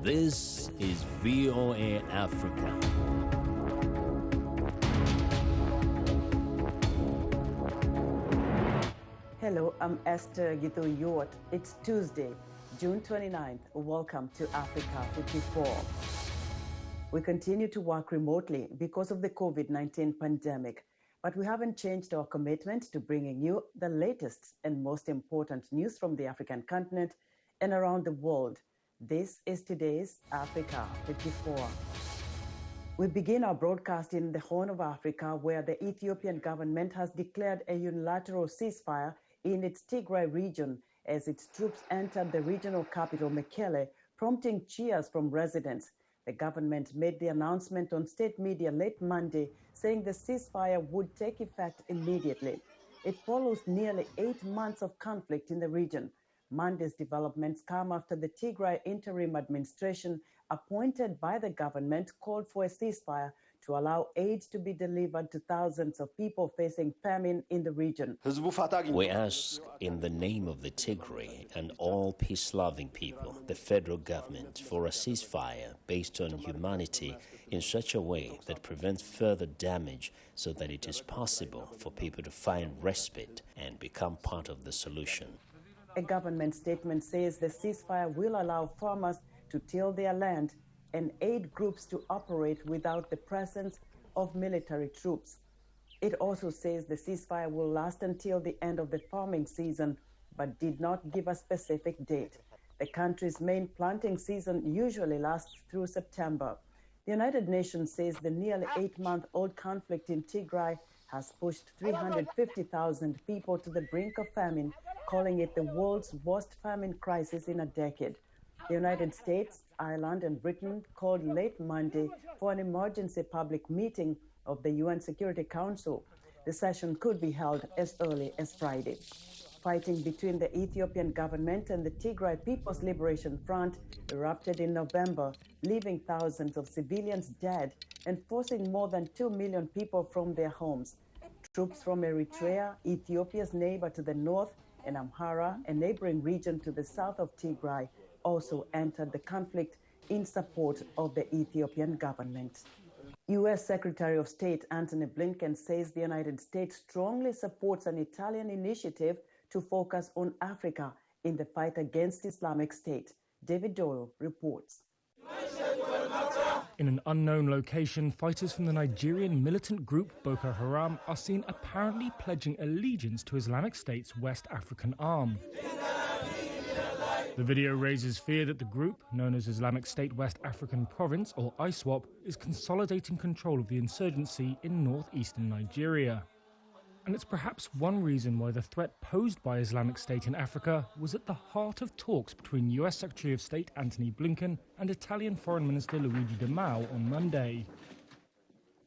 This is VOA Africa. Hello, I'm Esther Githui-Ewart. It's Tuesday, June 29th. Welcome to Africa 54. We continue to work remotely because of the COVID-19 pandemic, but we haven't changed our commitment to bringing you the latest and most important news from the African continent and around the world. This is today's Africa 54. We begin our broadcast in the Horn of Africa, where the Ethiopian government has declared a unilateral ceasefire in its Tigray region as its troops entered the regional capital, Mekelle, prompting cheers from residents. The government made the announcement on state media late Monday, saying the ceasefire would take effect immediately. It follows nearly 8 months of conflict in the region. Monday's developments come after the Tigray interim administration, appointed by the government, called for a ceasefire to allow aid to be delivered to thousands of people facing famine in the region. We ask in the name of the Tigray and all peace-loving people, the federal government, for a ceasefire based on humanity in such a way that prevents further damage so that it is possible for people to find respite and become part of the solution. A government statement says the ceasefire will allow farmers to till their land and aid groups to operate without the presence of military troops. It also says the ceasefire will last until the end of the farming season, but did not give a specific date. The country's main planting season usually lasts through September. The United Nations says the nearly 8-month-old conflict in Tigray has pushed 350,000 people to the brink of famine, calling it the world's worst famine crisis in a decade. The United States, Ireland, and Britain called late Monday for an emergency public meeting of the UN Security Council. The session could be held as early as Friday. Fighting between the Ethiopian government and the Tigray People's Liberation Front erupted in November, leaving thousands of civilians dead and forcing more than 2 million people from their homes. Troops from Eritrea, Ethiopia's neighbor to the north, and Amhara, a neighboring region to the south of Tigray, also entered the conflict in support of the Ethiopian government. U.S. Secretary of State Anthony Blinken says the United States strongly supports an Italian initiative to focus on Africa in the fight against Islamic State. David Doyle reports. In an unknown location, fighters from the Nigerian militant group Boko Haram are seen apparently pledging allegiance to Islamic State's West African arm. The video raises fear that the group, known as Islamic State West African Province, or ISWAP, is consolidating control of the insurgency in northeastern Nigeria. And it's perhaps one reason why the threat posed by Islamic State in Africa was at the heart of talks between US Secretary of State Anthony Blinken and Italian Foreign Minister Luigi Di Maio on Monday.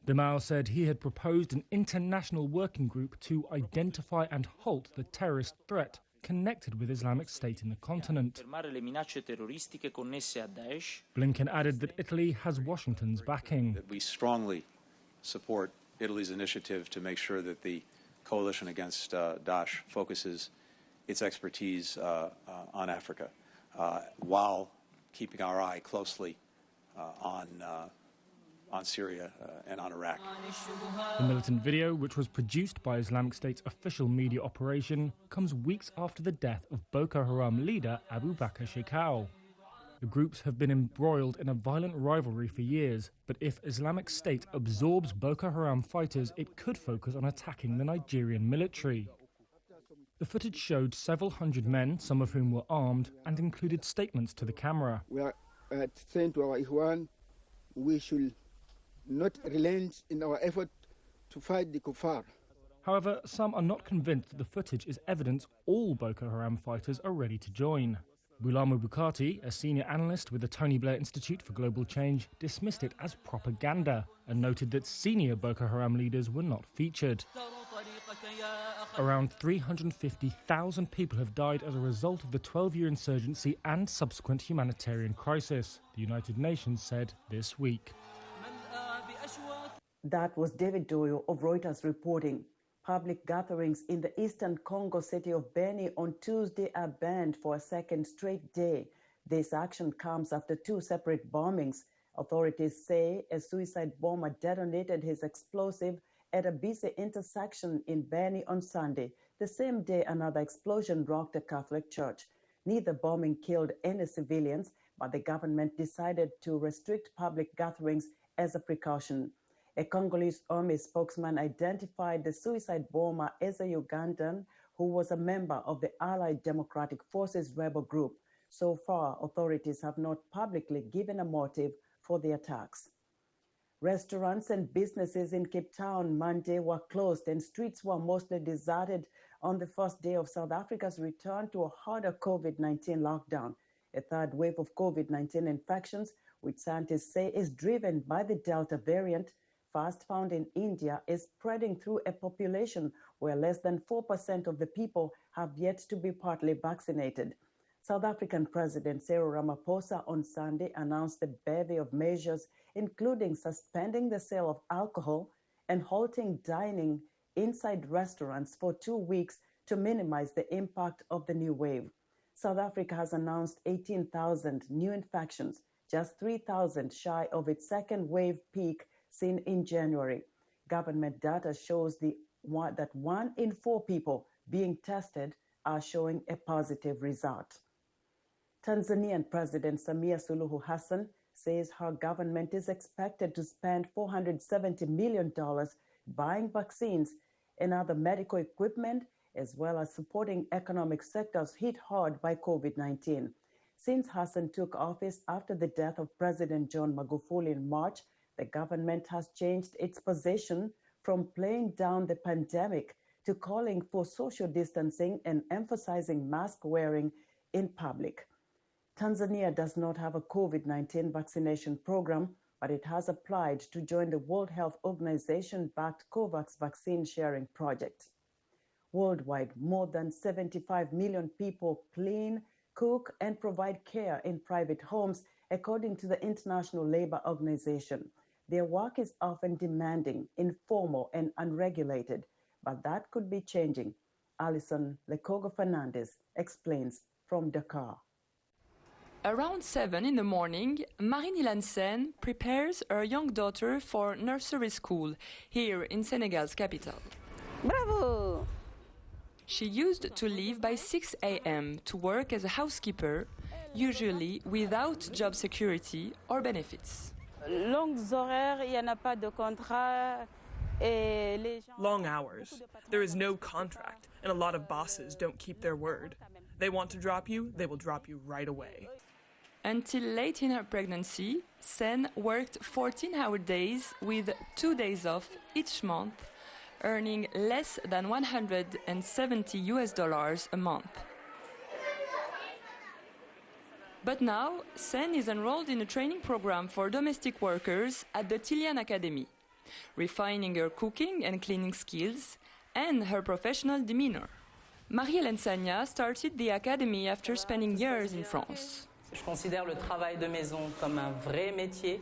Di Maio said he had proposed an international working group to identify and halt the terrorist threat connected with Islamic State in the continent. Blinken added that Italy has Washington's backing. That we strongly support Italy's initiative to make sure that the coalition against Daesh focuses its expertise on Africa, while keeping our eye closely on Syria and on Iraq. The militant video, which was produced by Islamic State's official media operation, comes weeks after the death of Boko Haram leader Abu Bakr Shekau. The groups have been embroiled in a violent rivalry for years, but if Islamic State absorbs Boko Haram fighters, it could focus on attacking the Nigerian military. The footage showed several hundred men, some of whom were armed, and included statements to the camera. We are saying to our Ikhwan, we should not relent in our effort to fight the kuffar. However, some are not convinced that the footage is evidence all Boko Haram fighters are ready to join. Bulama Bukati, a senior analyst with the Tony Blair Institute for Global Change, dismissed it as propaganda and noted that senior Boko Haram leaders were not featured. Around 350,000 people have died as a result of the 12-year insurgency and subsequent humanitarian crisis, the United Nations said this week. That was David Doyle of Reuters reporting. Public gatherings in the Eastern Congo city of Beni on Tuesday are banned for a second straight day. This action comes after 2 separate bombings. Authorities say a suicide bomber detonated his explosive at a busy intersection in Beni on Sunday, the same day another explosion rocked a Catholic church. Neither bombing killed any civilians, but the government decided to restrict public gatherings as a precaution. A Congolese army spokesman identified the suicide bomber as a Ugandan who was a member of the Allied Democratic Forces rebel group. So far, authorities have not publicly given a motive for the attacks. Restaurants and businesses in Cape Town Monday were closed and streets were mostly deserted on the first day of South Africa's return to a harder COVID-19 lockdown. A third wave of COVID-19 infections, which scientists say is driven by the Delta variant, first found in India, is spreading through a population where less than 4% of the people have yet to be partly vaccinated. South African President Cyril Ramaphosa on Sunday announced a bevy of measures, including suspending the sale of alcohol and halting dining inside restaurants for 2 weeks to minimize the impact of the new wave. South Africa has announced 18,000 new infections, just 3,000 shy of its second wave peak seen in January. Government data shows that 1 in 4 people being tested are showing a positive result. Tanzanian President Samia Suluhu Hassan says her government is expected to spend $470 million buying vaccines and other medical equipment, as well as supporting economic sectors hit hard by COVID-19. Since Hassan took office after the death of President John Magufuli in March, the government has changed its position from playing down the pandemic to calling for social distancing and emphasizing mask wearing in public. Tanzania does not have a COVID-19 vaccination program, but it has applied to join the World Health Organization-backed COVAX vaccine sharing project. Worldwide, more than 75 million people clean, cook, and provide care in private homes, according to the International Labour Organization. Their work is often demanding, informal, and unregulated, but that could be changing. Alison Lekogo-Fernandez explains from Dakar. Around 7 in the morning, Marie-Gnilane Sène prepares her young daughter for nursery school here in Senegal's capital. Bravo! She used to leave by 6 a.m. to work as a housekeeper, usually without job security or benefits. Longues horaires, il n'y en a pas de contrat. Long hours. There is no contract, and a lot of bosses don't keep their word. They want to drop you, they will drop you right away. Until late in her pregnancy, Sène worked 14-hour days with 2 days off each month, earning less than $170 a month. But now, Sène is enrolled in a training program for domestic workers at the THYLIANE Academy, refining her cooking and cleaning skills and her professional demeanor. Marie-Hélène Sagna started the academy after spending years in France. Je considère le travail de maison comme un vrai métier.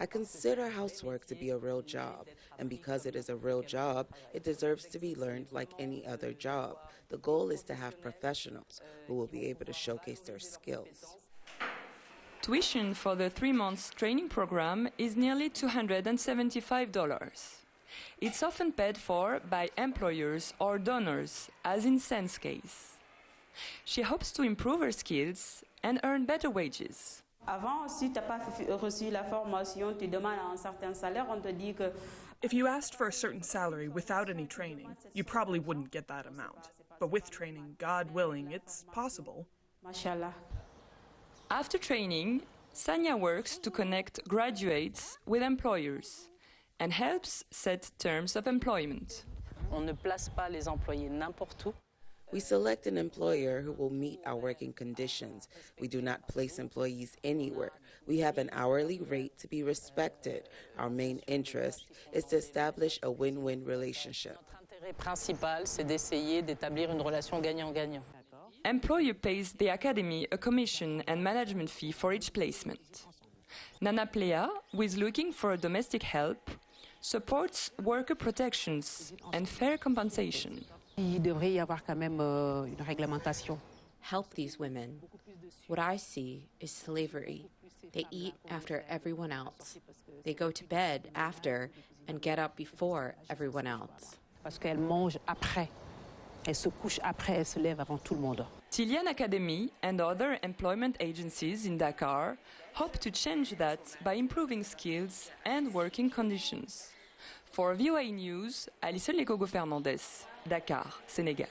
I consider housework to be a real job, and because it is a real job, it deserves to be learned like any other job. The goal is to have professionals who will be able to showcase their skills. Tuition for the 3-month training program is nearly $275. It's often paid for by employers or donors, as in Sène's case. She hopes to improve her skills and earn better wages. Avant, si tu n'as pas reçu la formation, tu demandes un certain salaire, on te dit que... If you asked for a certain salary without any training, you probably wouldn't get that amount. But with training, God willing, it's possible. Mashallah. After training, Sagna works to connect graduates with employers and helps set terms of employment. On ne place pas les employés n'importe où. We select an employer who will meet our working conditions. We do not place employees anywhere. We have an hourly rate to be respected. Our main interest is to establish a win-win relationship. Notre intérêt principal, c'est d'essayer d'établir une relation gagnant-gagnant. Employer pays the academy a commission and management fee for each placement. Nana Plea, who is looking for a domestic help, supports worker protections and fair compensation. Il devrait y avoir quand même une réglementation. help these women. What I see is slavery. They eat after everyone else. They go to bed after and get up before everyone else. Parce qu'elles mangent après. Elles se couchent après, elles se lèvent avant tout le monde. THYLIANE Academy and other employment agencies in Dakar hope to change that by improving skills and working conditions. For VOA News, Alison Lekogo-Fernandez, Dakar, Senegal.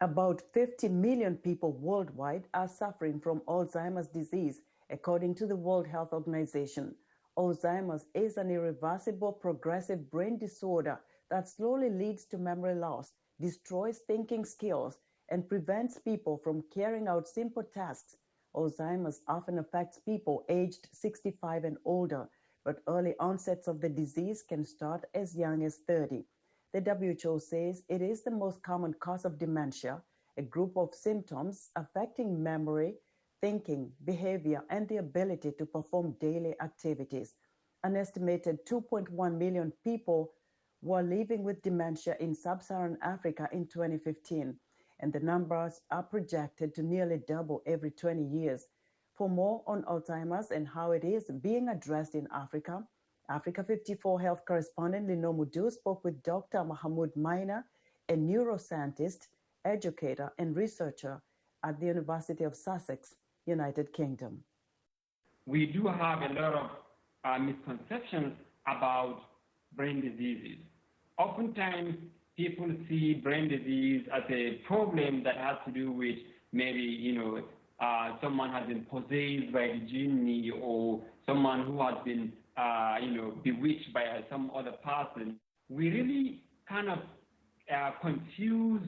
About 50 million people worldwide are suffering from Alzheimer's disease, according to the World Health Organization. Alzheimer's is an irreversible progressive brain disorder that slowly leads to memory loss, destroys thinking skills, and prevents people from carrying out simple tasks. Alzheimer's often affects people aged 65 and older, but early onsets of the disease can start as young as 30. The WHO says it is the most common cause of dementia, a group of symptoms affecting memory, thinking, behavior, and the ability to perform daily activities. An estimated 2.1 million people were living with dementia in sub-Saharan Africa in 2015, and the numbers are projected to nearly double every 20 years. For more on Alzheimer's and how it is being addressed in Africa, Africa 54 health correspondent Lino Mudu spoke with Dr. Mahmoud Maina, a neuroscientist, educator, and researcher at the University of Sussex, United Kingdom. We do have a lot of misconceptions about brain diseases. Oftentimes, people see brain disease as a problem that has to do with maybe, someone has been possessed by a genie or someone who has been bewitched by some other person. We really kind of confuse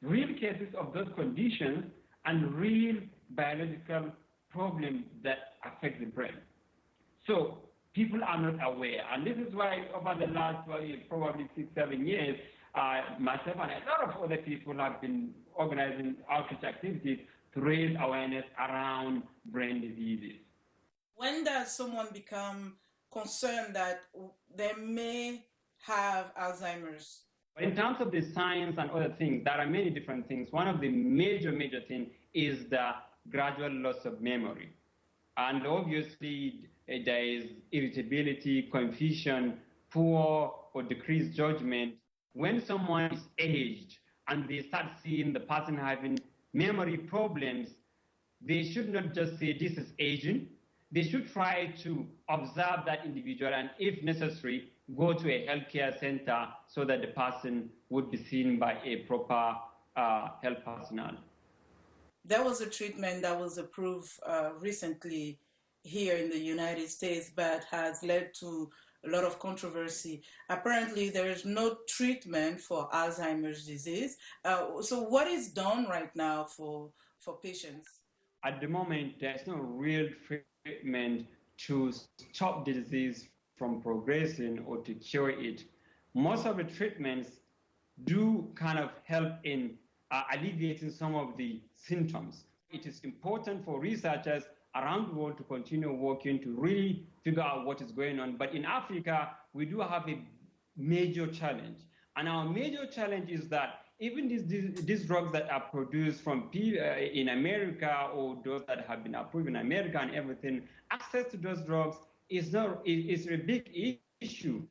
real cases of those conditions and real biological problems that affect the brain. So people are not aware, and this is why over the last probably 6-7 years, myself and a lot of other people have been organizing outreach activities to raise awareness around brain diseases. When does someone become concerned that they may have Alzheimer's? In terms of the science and other things, there are many different things. One of the major things is the gradual loss of memory. And obviously, there is irritability, confusion, poor or decreased judgment. When someone is aged and they start seeing the person having memory problems, they should not just say this is aging. They should try to observe that individual and, if necessary, go to a healthcare center so that the person would be seen by a proper health personnel. There was a treatment that was approved recently here in the United States, but has led to a lot of controversy. Apparently, there is no treatment for Alzheimer's disease. So what is done right now for patients? At the moment, there's no real treatment to stop the disease from progressing or to cure it. Most of the treatments do kind of help in alleviating some of the symptoms. It is important for researchers around the world to continue working to really figure out what is going on. But in Africa, we do have a major challenge. And our major challenge is that even these drugs that are produced from in America or those that have been approved in America and everything, access to those drugs is a big issue.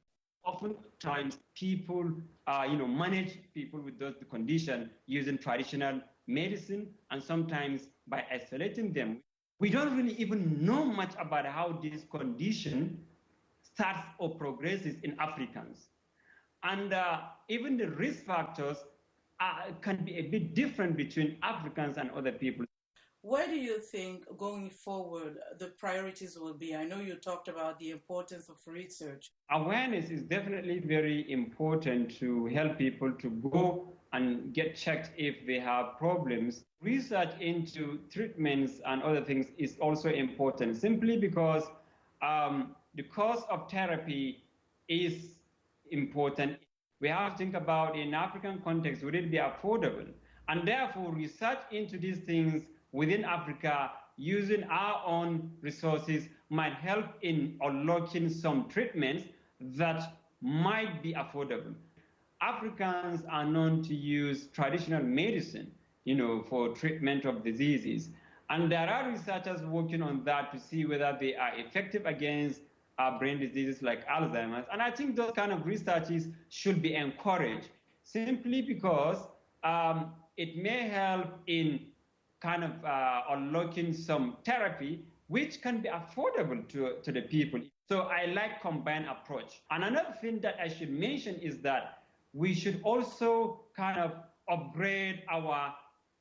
Oftentimes, people manage people with those conditions using traditional medicine and sometimes by isolating them. We don't really even know much about how this condition starts or progresses in Africans. And even the risk factors can be a bit different between Africans and other people. Where do you think, going forward, the priorities will be? I know you talked about the importance of research. Awareness is definitely very important to help people to go and get checked if they have problems. Research into treatments and other things is also important, simply because the cost of therapy is important. We have to think about, in African context, would it be affordable? And therefore, research into these things within Africa using our own resources might help in unlocking some treatments that might be affordable. Africans are known to use traditional medicine, for treatment of diseases. And there are researchers working on that to see whether they are effective against brain diseases like Alzheimer's. And I think those kind of researches should be encouraged simply because it may help in kind of unlocking some therapy which can be affordable to the people. So I like combined approach. And another thing that I should mention is that we should also kind of upgrade our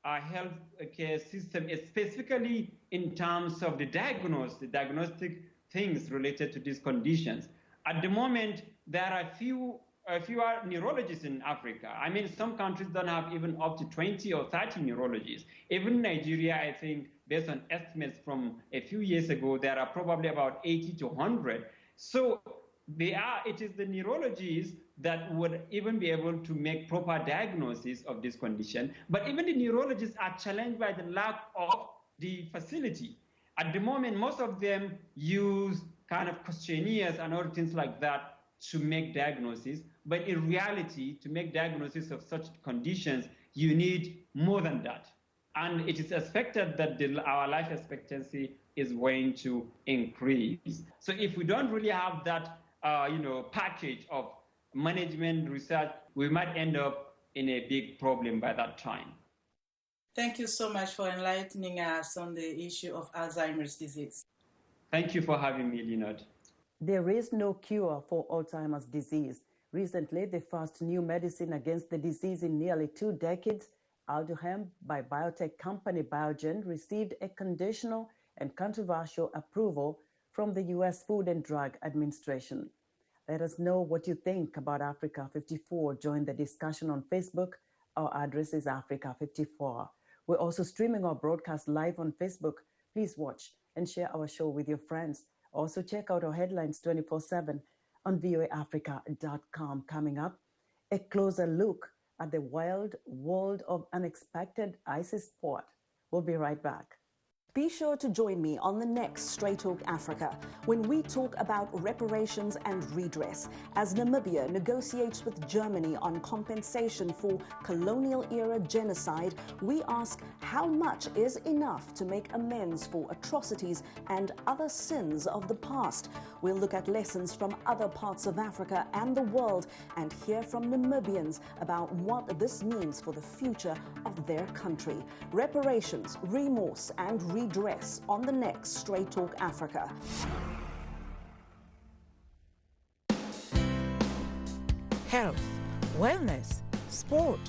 health care system, specifically in terms of the diagnostic things related to these conditions. At the moment, there are fewer neurologists in Africa. I mean, some countries don't have even up to 20 or 30 neurologists. Even Nigeria, I think, based on estimates from a few years ago, there are probably about 80 to 100. So it is the neurologists that would even be able to make proper diagnosis of this condition. But even the neurologists are challenged by the lack of the facility. At the moment, most of them use kind of questionnaires and other things like that to make diagnosis. But in reality, to make diagnosis of such conditions, you need more than that. And it is expected that our life expectancy is going to increase. So if we don't really have that, package of management research, we might end up in a big problem by that time. Thank you so much for enlightening us on the issue of Alzheimer's disease. Thank you for having me, Leonard. There is no cure for Alzheimer's disease. Recently, the first new medicine against the disease in nearly 2 decades, Alduhem by biotech company Biogen, received a conditional and controversial approval from the U.S. Food and Drug Administration. Let us know what you think about Africa 54. Join the discussion on Facebook. Our address is Africa 54. We're also streaming our broadcast live on Facebook. Please watch and share our show with your friends. Also check out our headlines 24/7 on voaafrica.com. Coming up, a closer look at the wild world of unexpected ISIS sport. We'll be right back. Be sure to join me on the next Straight Talk Africa when we talk about reparations and redress as Namibia negotiates with Germany on compensation for colonial-era genocide. We ask how much is enough to make amends for atrocities and other sins of the past. We'll look at lessons from other parts of Africa and the world and hear from Namibians about what this means for the future of their country. Reparations, remorse, and redress on the next Straight Talk Africa. Health, wellness, sport,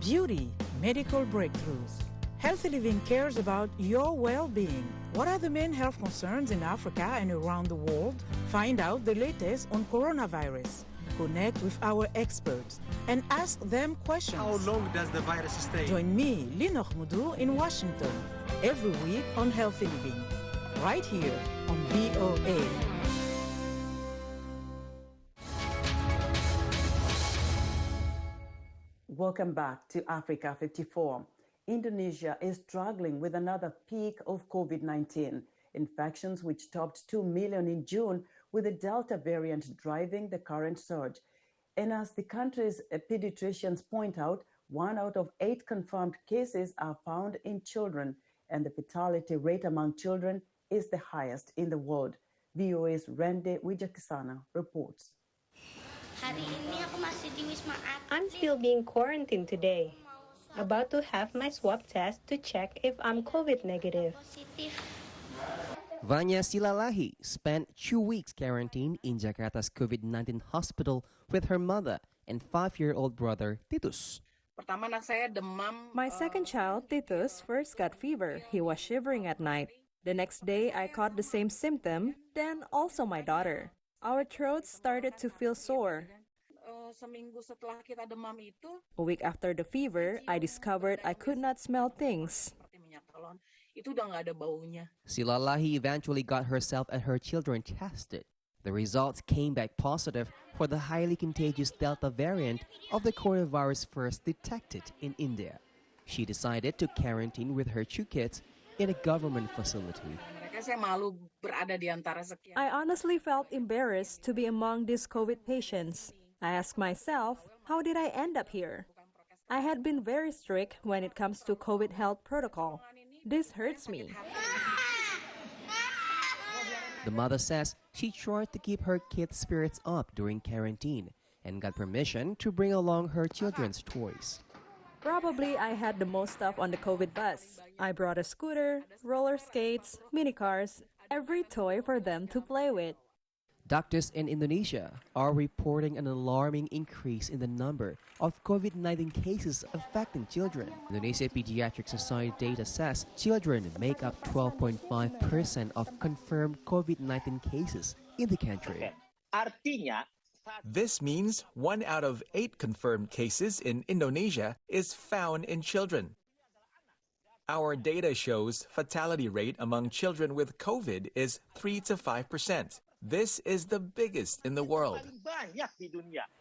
beauty, medical breakthroughs. Healthy Living cares about your well-being. What are the main health concerns in Africa and around the world? Find out the latest on coronavirus. Connect with our experts and ask them questions. How long does the virus stay? Join me, Linoch Mudu, in Washington, every week on Healthy Living, right here on VOA. Welcome back to Africa 54. Indonesia is struggling with another peak of COVID-19 infections, which topped 2 million in June, with the Delta variant driving the current surge. And as the country's pediatricians point out, 1 out of 8 confirmed cases are found in children, and the fatality rate among children is the highest in the world. VOA's Rende Wijakisana reports. I'm still being quarantined today. About to have my swab test to check if I'm COVID negative. Vanya Silalahi spent 2 weeks quarantined in Jakarta's COVID-19 hospital with her mother and 5-year-old brother, Titus. My second child, Titus, first got fever. He was shivering at night. The next day, I caught the same symptom, then also my daughter. Our throats started to feel sore. A week after the fever, I discovered I could not smell things. Silalahi eventually got herself and her children tested. The results came back positive for the highly contagious Delta variant of the coronavirus first detected in India. She decided to quarantine with her 2 kids in a government facility. I honestly felt embarrassed to be among these COVID patients. I asked myself, how did I end up here? I had been very strict when it comes to COVID health protocol. This hurts me. The mother says she tried to keep her kids' spirits up during quarantine and got permission to bring along her children's toys. Probably I had the most stuff on the COVID bus. I brought a scooter, roller skates, mini cars, every toy for them to play with. Doctors in Indonesia are reporting an alarming increase in the number of COVID-19 cases affecting children. Indonesia Pediatric Society data says children make up 12.5% of confirmed COVID-19 cases in the country. This means 1 out of 8 confirmed cases in Indonesia is found in children. Our data shows fatality rate among children with COVID is 3 to 5%. This is the biggest in the world.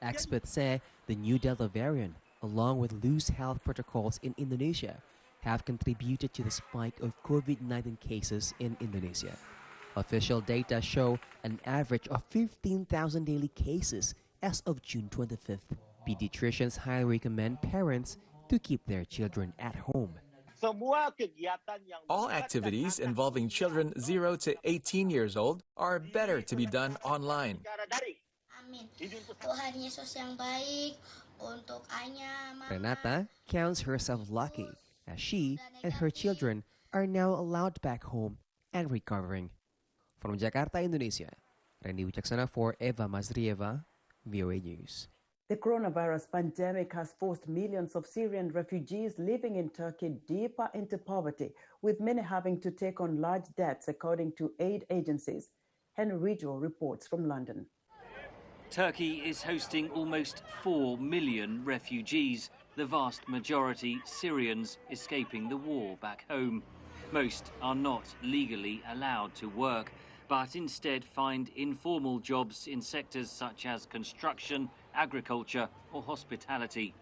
Experts say the new Delta variant, along with loose health protocols in Indonesia, have contributed to the spike of COVID-19 cases in Indonesia. Official data show an average of 15,000 daily cases as of June 25th. Pediatricians highly recommend parents to keep their children at home. All activities involving children 0 to 18 years old are better to be done online. Renata counts herself lucky as she and her children are now allowed back home and recovering. From Jakarta, Indonesia, Randy Wicaksana for Eva Mazrieva, VOA News. The coronavirus pandemic has forced millions of Syrian refugees living in Turkey deeper into poverty, with many having to take on large debts, according to aid agencies. Henry Ridgwell reports from London. Turkey is hosting almost 4 million refugees, the vast majority Syrians escaping the war back home. Most are not legally allowed to work, but instead find informal jobs in sectors such as construction, agriculture or hospitality.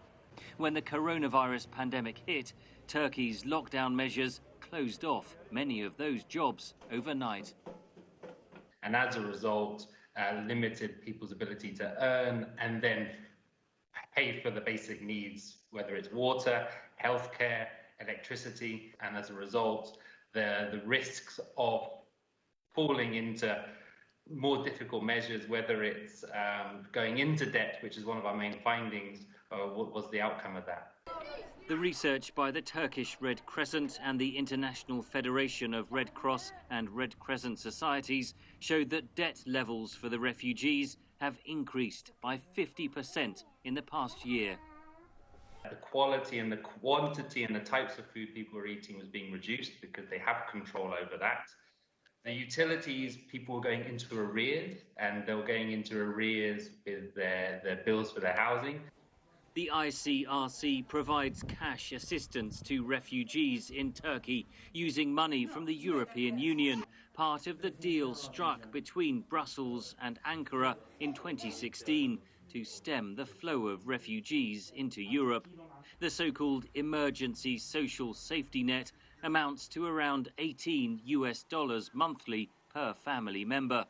When the coronavirus pandemic hit, Turkey's lockdown measures closed off many of those jobs overnight. And as a result, limited people's ability to earn and then pay for the basic needs, whether it's water, healthcare, electricity, and as a result, the risks of falling into more difficult measures, whether it's going into debt, which is one of our main findings, what was the outcome of that. The research by the Turkish Red Crescent and the International Federation of Red Cross and Red Crescent Societies showed that debt levels for the refugees have increased by 50% in the past year. The quality and the quantity and the types of food people were eating was being reduced because they have control over that. The utilities, people were going into arrears, and they were going into arrears with their bills for their housing. The ICRC provides cash assistance to refugees in Turkey using money from the European Union, part of the deal struck between Brussels and Ankara in 2016 to stem the flow of refugees into Europe. The so-called emergency social safety net amounts to around $18 monthly per family member.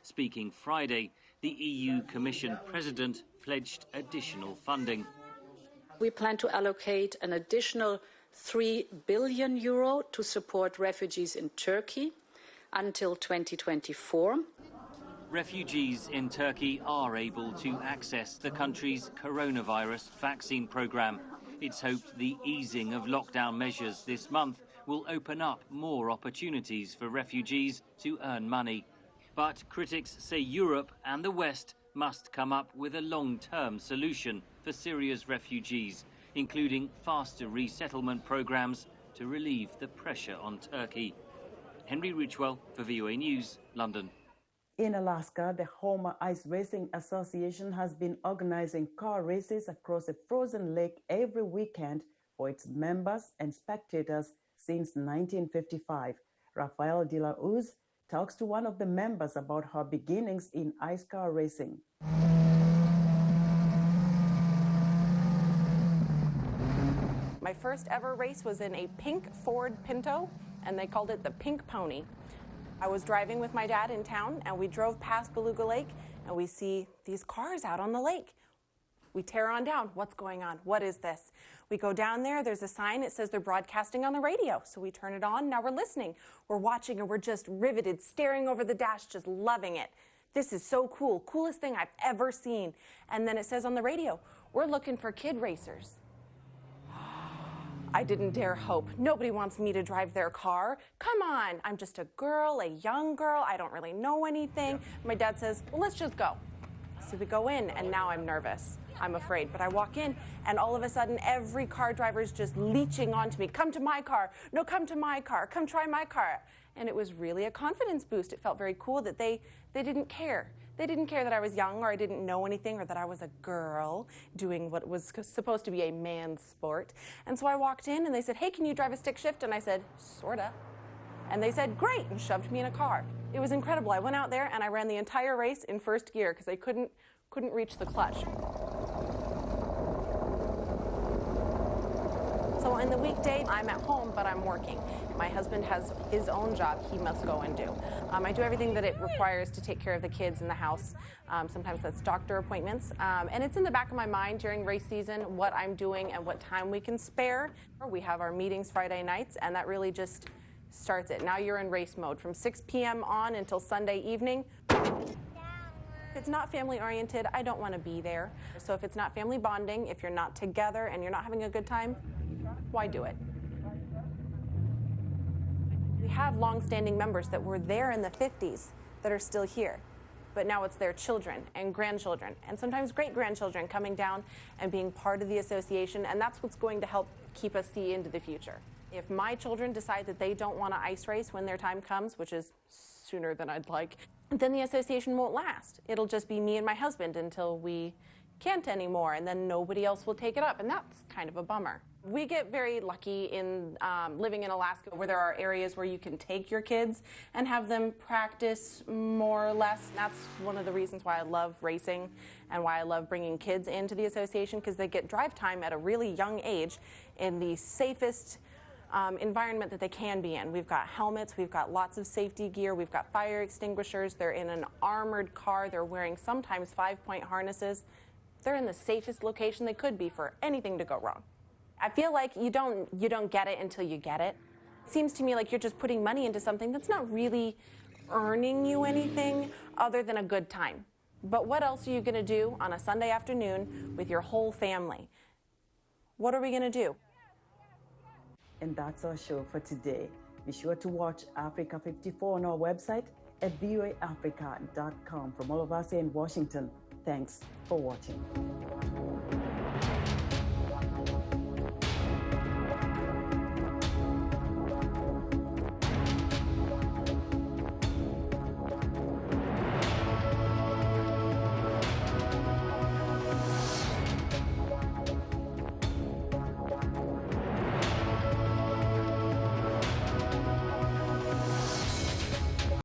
Speaking Friday, the EU Commission President pledged additional funding. We plan to allocate an additional €3 billion to support refugees in Turkey until 2024. Refugees in Turkey are able to access the country's coronavirus vaccine program. It's hoped the easing of lockdown measures this month will open up more opportunities for refugees to earn money. But critics say Europe and the West must come up with a long-term solution for Syria's refugees, including faster resettlement programs to relieve the pressure on Turkey. Henry Ridgwell for VOA News, London. In Alaska, the Homer Ice Racing Association has been organizing car races across a frozen lake every weekend for its members and spectators since 1955. Rafael de la Uz talks to one of the members about her beginnings in ice car racing. My first ever race was in a pink Ford Pinto. and they called it the Pink Pony. I was driving with my dad in town, and we drove past Beluga Lake, and we see these cars out on the lake. We tear on down. What's going on? What is this? We go down there. There's a sign. It says they're broadcasting on the radio. So we turn it on. Now we're listening. We're watching, and we're just riveted, staring over the dash, just loving it. This is so cool. Coolest thing I've ever seen. And then it says on the radio, we're looking for kid racers. I didn't dare hope. Nobody wants me to drive their car. Come on. I'm just a girl, a young girl. I don't really know anything. My dad says, well, let's just go. So we go in, and now I'm nervous. I'm afraid. But I walk in, and all of a sudden, every car driver is just leeching onto me. Come to my car. No, come to my car. Come try my car. And it was really a confidence boost. It felt very cool that they didn't care. They didn't care that I was young or I didn't know anything or that I was a girl doing what was supposed to be a man's sport. And so I walked in, and they said, hey, can you drive a stick shift? And I said, sorta. And they said, great, and shoved me in a car. It was incredible. I went out there, and I ran the entire race in first gear because I couldn't reach the clutch. So in the weekday, I'm at home, but I'm working. My husband has his own job he must go and do. I do everything that it requires to take care of the kids in the house. Sometimes that's doctor appointments. And it's in the back of my mind during race season what I'm doing and what time we can spare. We have our meetings Friday nights, and that really just starts it. Now you're in race mode from 6 p.m. on until Sunday evening. If it's not family-oriented, I don't want to be there. So if it's not family bonding, if you're not together and you're not having a good time, why do it? We have long-standing members that were there in the 50s that are still here, but now it's their children and grandchildren and sometimes great-grandchildren coming down and being part of the association, and that's what's going to help keep us see into the future. If my children decide that they don't want to ice race when their time comes, which is sooner than I'd like, then the association won't last. It'll just be me and my husband until we can't anymore, and then nobody else will take it up, and that's kind of a bummer. We get very lucky in living in Alaska where there are areas where you can take your kids and have them practice more or less. And that's one of the reasons why I love racing and why I love bringing kids into the association, because they get drive time at a really young age in the safest environment that they can be in. We've got helmets, we've got lots of safety gear, we've got fire extinguishers, they're in an armored car, they're wearing sometimes 5-point harnesses. They're in the safest location they could be for anything to go wrong. I feel like you don't get it until you get it. It seems to me like you're just putting money into something that's not really earning you anything other than a good time. But what else are you going to do on a Sunday afternoon with your whole family? What are we going to do? And that's our show for today. Be sure to watch Africa 54 on our website at voaafrica.com. From all of us here in Washington, thanks for watching.